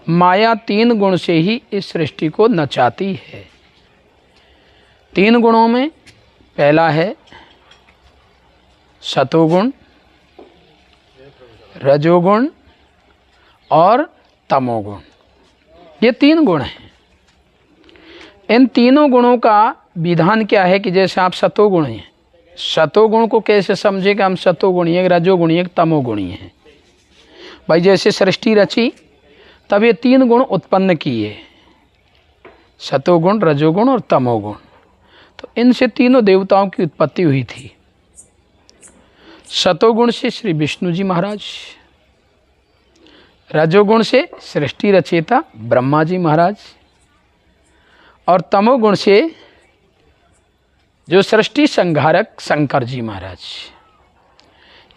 माया 3 गुण से ही इस सृष्टि को नचाती है। 3 गुणों में पहला है सतोगुण, रजोगुण और तमोगुण। ये 3 गुण हैं। इन तीनों गुणों का विधान क्या है कि जैसे आप सतोगुणी हैं, सतोगुण को कैसे समझे कि हम सतोगुणी हैं, रजोगुणी हैं, तमोगुणी हैं। भाई जैसे सृष्टि रची तब ये 3 गुण उत्पन्न किए, सतोगुण, रजोगुण और तमोगुण। तो इनसे तीनों देवताओं की उत्पत्ति हुई थी। सतोगुण से श्री विष्णु जी महाराज, रजोगुण से सृष्टि रचयिता ब्रह्मा जी महाराज और तमोगुण से जो सृष्टि संहारक शंकर जी महाराज।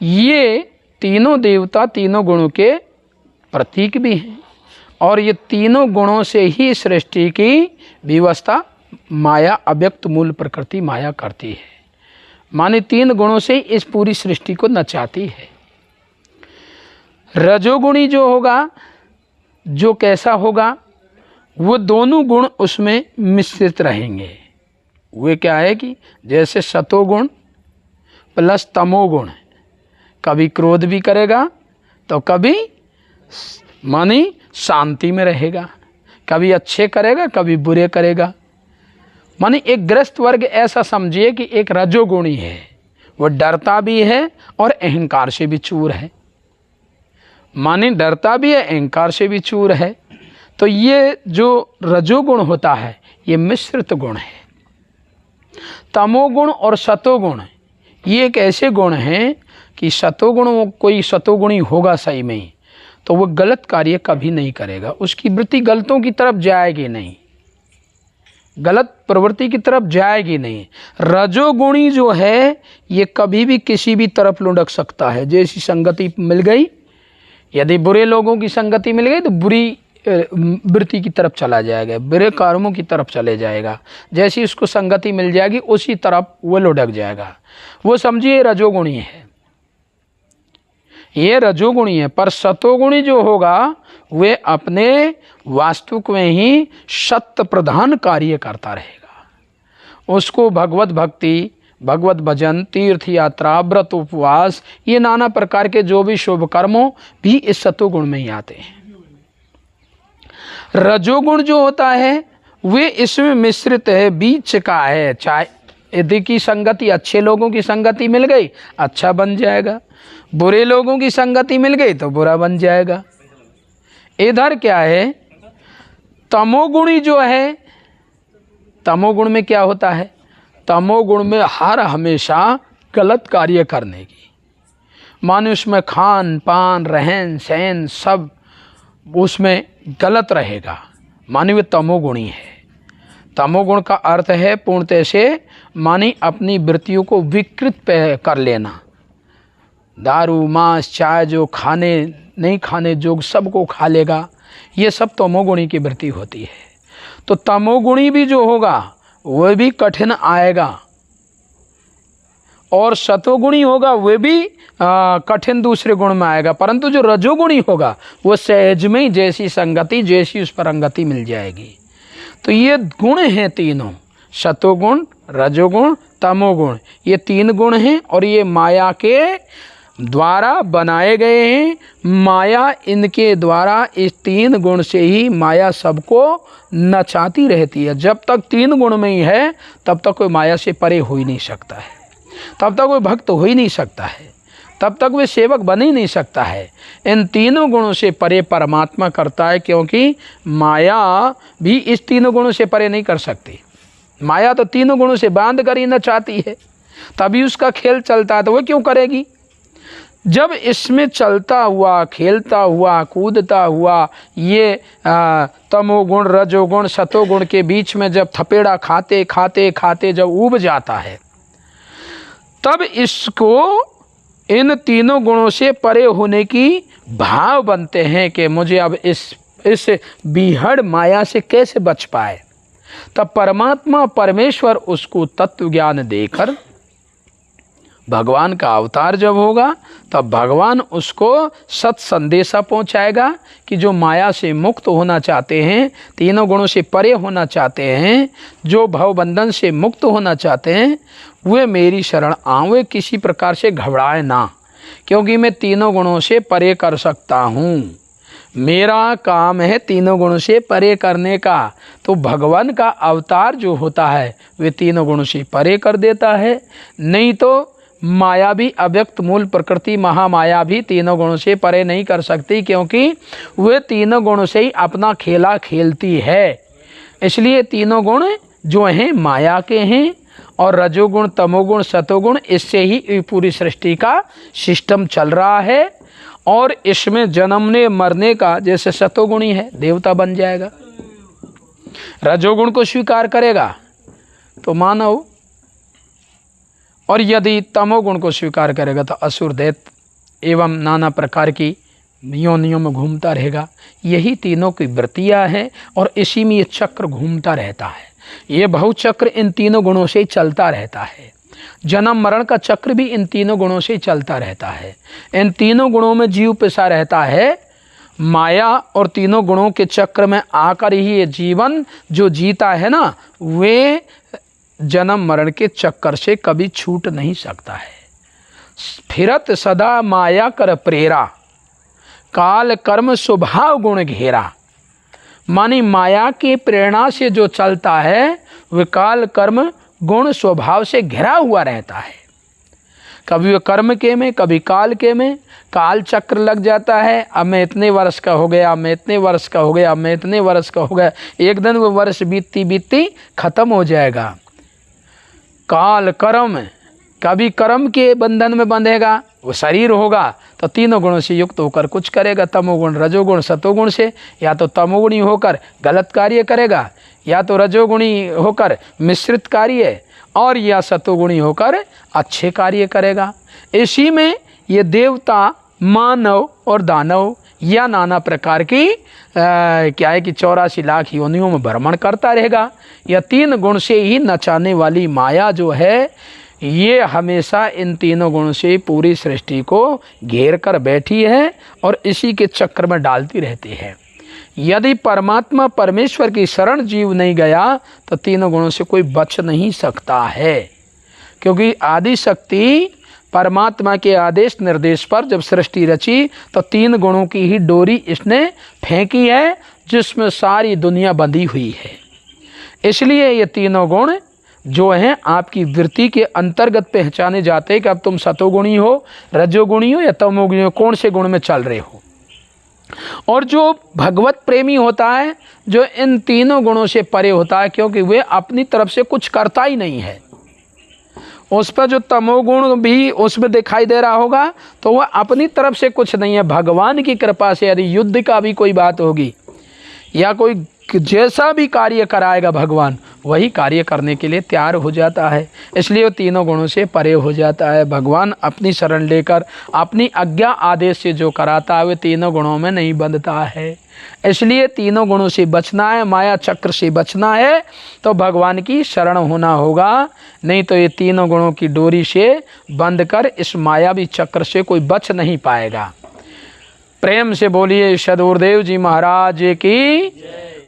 ये तीनों देवता तीनों गुणों के प्रतीक भी हैं और ये तीनों गुणों से ही सृष्टि की व्यवस्था माया, अव्यक्त मूल प्रकृति माया करती है। माने 3 गुणों से इस पूरी सृष्टि को नचाती है। रजोगुणी जो होगा, जो कैसा होगा, वो दोनों गुण उसमें मिश्रित रहेंगे। वे क्या है कि जैसे सतोगुण प्लस तमोगुण, कभी क्रोध भी करेगा तो कभी मानी शांति में रहेगा, कभी अच्छे करेगा कभी बुरे करेगा। मानी एक ग्रस्त वर्ग ऐसा समझिए कि एक रजोगुणी है, वो डरता भी है और अहंकार से भी चूर है। माने डरता भी है, अहंकार से भी चूर है। तो ये जो रजोगुण होता है ये मिश्रित गुण है। तमोगुण और सतोगुण ये एक ऐसे गुण हैं कि सतोगुण, कोई सतोगुणी होगा सही में तो वो गलत कार्य कभी नहीं करेगा, उसकी वृत्ति गलतों की तरफ जाएगी नहीं, गलत प्रवृत्ति की तरफ जाएगी नहीं। रजोगुणी जो है ये कभी भी किसी भी तरफ लुढ़क सकता है। जैसी संगति मिल गई, यदि बुरे लोगों की संगति मिल गई तो बुरी वृत्ति की तरफ चला जाएगा, बुरे कर्मों की तरफ चले जाएगा। जैसी उसको संगति मिल जाएगी उसी तरफ वो लुढ़क जाएगा। वो समझिए रजोगुणी है, ये रजोगुणी है। पर सतोगुणी जो होगा वे अपने वास्तविक में ही सत्य प्रधान कार्य करता रहेगा। उसको भगवत भक्ति, भगवत भजन, तीर्थ यात्रा, व्रत, उपवास, ये नाना प्रकार के जो भी शुभ कर्मों भी इस सतोगुण में ही आते हैं। रजोगुण जो होता है वे इसमें मिश्रित है, बीच का है। चाहे यदि की संगति, अच्छे लोगों की संगति मिल गई अच्छा बन जाएगा, बुरे लोगों की संगति मिल गई तो बुरा बन जाएगा। इधर क्या है, तमोगुणी जो है, तमोगुण में क्या होता है, तमोगुण में हर हमेशा गलत कार्य करने की, माने उसमें खान पान रहन सहन सब उसमें गलत रहेगा, माने वे तमोगुणी है। तमोगुण का अर्थ है पूर्णतः से मानी अपनी वृत्तियों को विकृत कर लेना। दारू मांस चाय जो खाने नहीं खाने जोग सबको खा लेगा, ये सब तमोगुणी की वृत्ति होती है। तो तमोगुणी भी जो होगा वह भी कठिन आएगा और सतोगुणी होगा वह भी कठिन दूसरे गुण में आएगा। परंतु जो रजोगुणी होगा वो सहज में ही जैसी संगति, जैसी उस पर अंगति मिल जाएगी। तो ये गुण हैं तीनों, सतोगुण, रजोगुण, तमोगुण, ये 3 गुण हैं और ये माया के द्वारा बनाए गए हैं। माया इनके द्वारा, इस 3 गुण से ही माया सबको नचाती रहती है। जब तक 3 गुण में ही है तब तक कोई माया से परे हो ही नहीं सकता है, तब तक कोई भक्त हो ही नहीं सकता है, तब तक वे सेवक बन ही नहीं सकता है। इन 3 गुणों से परे परमात्मा करता है, क्योंकि माया भी इस 3 गुणों से परे नहीं कर सकती। माया तो 3 गुणों से बांध कर ही नचाती है, तभी उसका खेल चलता है। तो वो क्यों करेगी? जब इसमें चलता हुआ, खेलता हुआ, कूदता हुआ ये तमोगुण, रजोगुण, सतोगुण के बीच में जब थपेड़ा खाते खाते खाते जब उब जाता है, तब इसको इन 3 गुणों से परे होने की भाव बनते हैं कि मुझे अब इस बीहड़ माया से कैसे बच पाए। तब परमात्मा परमेश्वर उसको तत्व ज्ञान देकर भगवान का अवतार जब होगा तब भगवान उसको सत संदेशा पहुंचाएगा कि जो माया से मुक्त होना चाहते हैं, तीनों गुणों से परे होना चाहते हैं, जो भवबंधन से मुक्त होना चाहते हैं, वे मेरी शरण आएं, वे किसी प्रकार से घबराए ना, क्योंकि मैं तीनों गुणों से परे कर सकता हूँ। मेरा काम है तीनों गुणों से परे करने का। तो भगवान का अवतार जो होता है वे तीनों गुणों से परे कर देता है। नहीं तो माया भी, अव्यक्त मूल प्रकृति महामाया भी तीनों गुणों से परे नहीं कर सकती, क्योंकि वे तीनों गुणों से ही अपना खेला खेलती है। इसलिए तीनों गुण जो हैं माया के हैं, और रजोगुण, तमोगुण, सतोगुण, इससे ही पूरी सृष्टि का सिस्टम चल रहा है। और इसमें जन्मने मरने का, जैसे सतोगुणी है देवता बन जाएगा, रजोगुण को स्वीकार करेगा तो मानव, और यदि तमोगुण को स्वीकार करेगा तो असुर, दैत्य एवं नाना प्रकार की योनियों में घूमता रहेगा। यही तीनों की वृत्तियाँ हैं और इसी में ये चक्र घूमता रहता है। ये बहुचक्र इन तीनों गुणों से चलता रहता है। जन्म मरण का चक्र भी इन तीनों गुणों से चलता रहता है। इन तीनों गुणों में जीव पिसा रहता है। माया और तीनों गुणों के चक्र में आकर ही ये जीवन जो जीता है ना, वे जन्म मरण के चक्कर से कभी छूट नहीं सकता है। फिरत सदा माया कर प्रेरा, काल कर्म स्वभाव गुण घेरा। मानी माया की प्रेरणा से जो चलता है वह काल कर्म गुण स्वभाव से घिरा हुआ रहता है। कभी वह कर्म के में, कभी काल के में। काल चक्र लग जाता है, अब मैं इतने वर्ष का हो गया, मैं इतने वर्ष का हो गया, मैं इतने वर्ष का हो गया। एक दिन वो वर्ष बीतती बीतती खत्म हो जाएगा। काल कर्म, कभी कर्म के बंधन में बंधेगा, वो शरीर होगा तो तीनों गुणों से युक्त होकर कुछ करेगा। तमोगुण, रजोगुण, सतोगुण से या तो तमोगुणी होकर गलत कार्य करेगा, या तो रजोगुणी होकर मिश्रित कार्य, और या सतोगुणी होकर अच्छे कार्य करेगा। इसी में ये देवता, मानव और दानव या नाना प्रकार की क्या है कि 84 लाख योनियों में भ्रमण करता रहेगा। यह तीन गुण से ही नचाने वाली माया जो है, ये हमेशा इन तीनों गुणों से पूरी सृष्टि को घेर कर बैठी है और इसी के चक्र में डालती रहती है। यदि परमात्मा परमेश्वर की शरण जीव नहीं गया तो तीनों गुणों से कोई बच नहीं सकता है, क्योंकि आदि शक्ति परमात्मा के आदेश निर्देश पर जब सृष्टि रची तो तीन गुणों की ही डोरी इसने फेंकी है, जिसमें सारी दुनिया बंधी हुई है। इसलिए ये तीनों गुण जो हैं आपकी वृत्ति के अंतर्गत पहचाने जाते हैं कि अब तुम सतोगुणी हो, रजोगुणी हो या तमोगुणी हो, कौन से गुण में चल रहे हो। और जो भगवत प्रेमी होता है, जो इन तीनों गुणों से परे होता है, क्योंकि वे अपनी तरफ से कुछ करता ही नहीं है। उस पर जो तमोगुण भी उसमें दिखाई दे रहा होगा तो वह अपनी तरफ से कुछ नहीं है। भगवान की कृपा से यदि युद्ध का भी कोई बात होगी या कोई जैसा भी कार्य कराएगा भगवान, वही कार्य करने के लिए तैयार हो जाता है। इसलिए वो तीनों गुणों से परे हो जाता है। भगवान अपनी शरण लेकर अपनी आज्ञा आदेश से जो कराता है वे तीनों गुणों में नहीं बंधता है। इसलिए तीनों गुणों से बचना है, माया चक्र से बचना है तो भगवान की शरण होना होगा। नहीं तो ये तीनों गुणों की डोरी से बंध कर इस मायावी चक्र से कोई बच नहीं पाएगा। प्रेम से बोलिए सद्गुरुदेव जी महाराज की।